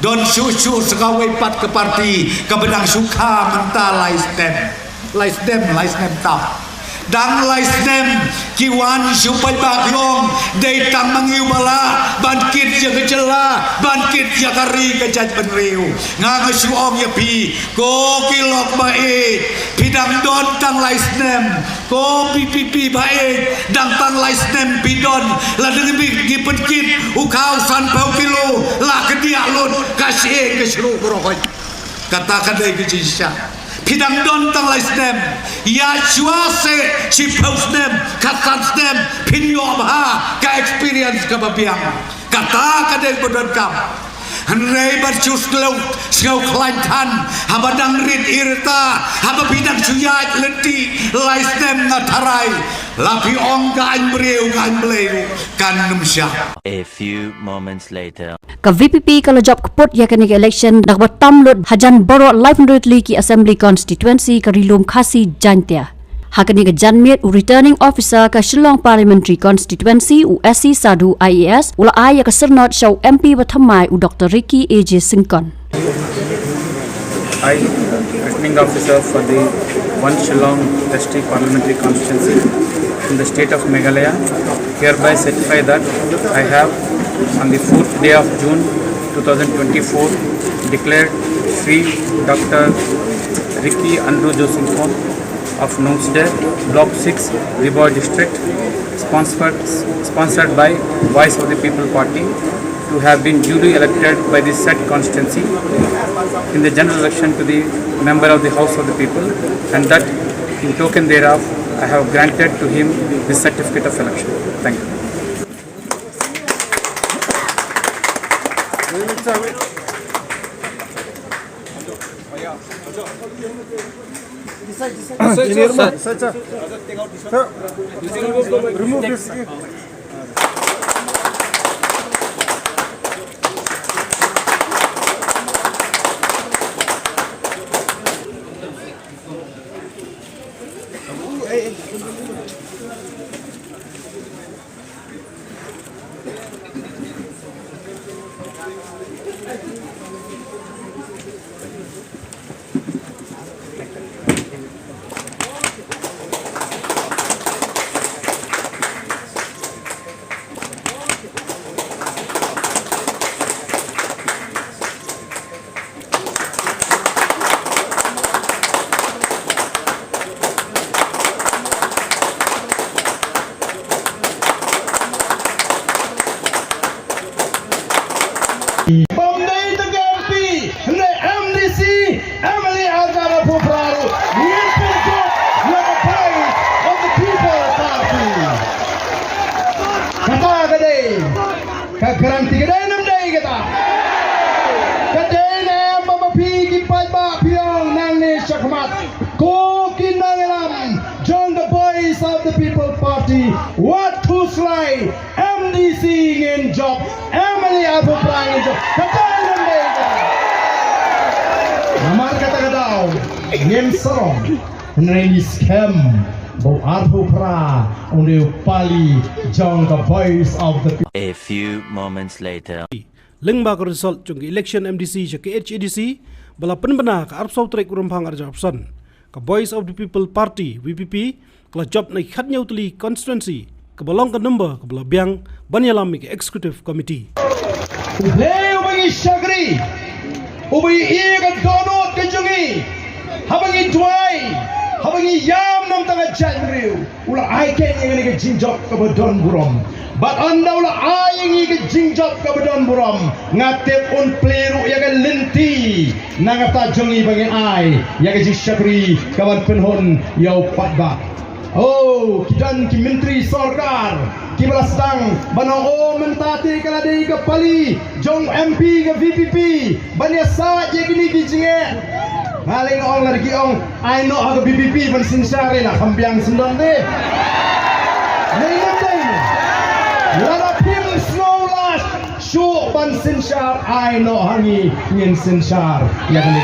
don susu segawai pat ke parti ke bedang suka mentah laisdem tau dang laisdem kiwan supaya bagyong day tang mangiu bala bangkit ya kecela bangkit ya kari kejat penriu nganga suong ya pi ko kilok baik pidang don tang laisdem ko pipipi baik dang tang laisdem pidon la dengan gi penkit ukau san pau kilo la kedia lun kasih ke seluruh rohoi katakan dari kejisya pidang don tang laisdem ya juase si pausdem kasansdem pinyo abha ka experience ka babiang katakan dari bodon kam Henry bercus laut sengau kelantan habadang rit irta haba bidang suyat leti laisdem ngatarai lapi ong kain beriu kain beleu kan numsya. A few moments later. Ka VPP kalau job keput ya kena election dak bertamlut hajan borok live ndutli ki assembly constituency ka rilum khasi jantia. Hakani ke janmiet returning officer ka Shillong parliamentary constituency USC Sadu IAS ula aya ka sernot show MP Bathamai u Dr. Ricky AJ Singkon. I, returning officer for the 1 Shillong District Parliamentary Constituency in the state of Meghalaya, hereby certify that I have on the 4th day of June 2024 declared free Dr. Ricky Andrew Singkon of Nomsdale, Block 6, Riboy District, sponsored by Voice of the People Party, to have been duly elected by the said constituency in the general election to the member of the House of the People, and that in token thereof I have granted to him the certificate of election. Thank you. Remove this. Garanti kedai 6 day kata. Kedai ne mamapi kipai ba piang nang ne syakmat. Ko kinang elam join the voice of the people party. What to slay MDC ngin job. Emily Abu Prang ngin job. Kedai 6 day kata. Namar kata kedau ngin serong. Nani scam. Bau Arbu Pra undiu pali jong the voice of the people. A few moments later. Lengba ka result chung election MDC je ke HADC bala penbena ka arpsau trek urumpang arja option ka Voice of the People Party VPP kala job na khatnya utli constituency ka balong ka number ka bala biang banyalam ke executive committee. Leo bagi syagri ubi iya ka donut ke jungi habangi duai habangi yam nam tanga janriu ula ai ken ngene ke jinjok ka bodon burom bat anda ula ai ngi ke jinjok ka bodon burom ngatep un pleru ya ka lenti nangata jongi bangi ai ya ka jishakri kawan penhon yau patba oh kidan ki menteri sarkar ki belasdang banao mentati kala dei ka pali jong MP ka VPP bania sa je kini ki jinge Maling ong lagi ong, I know aga BBP ban sinsare na kambiang sendon de. Nainom day. Lara pim snow lash, show ban sinsar I know hangi ngin sinsar. Ya kan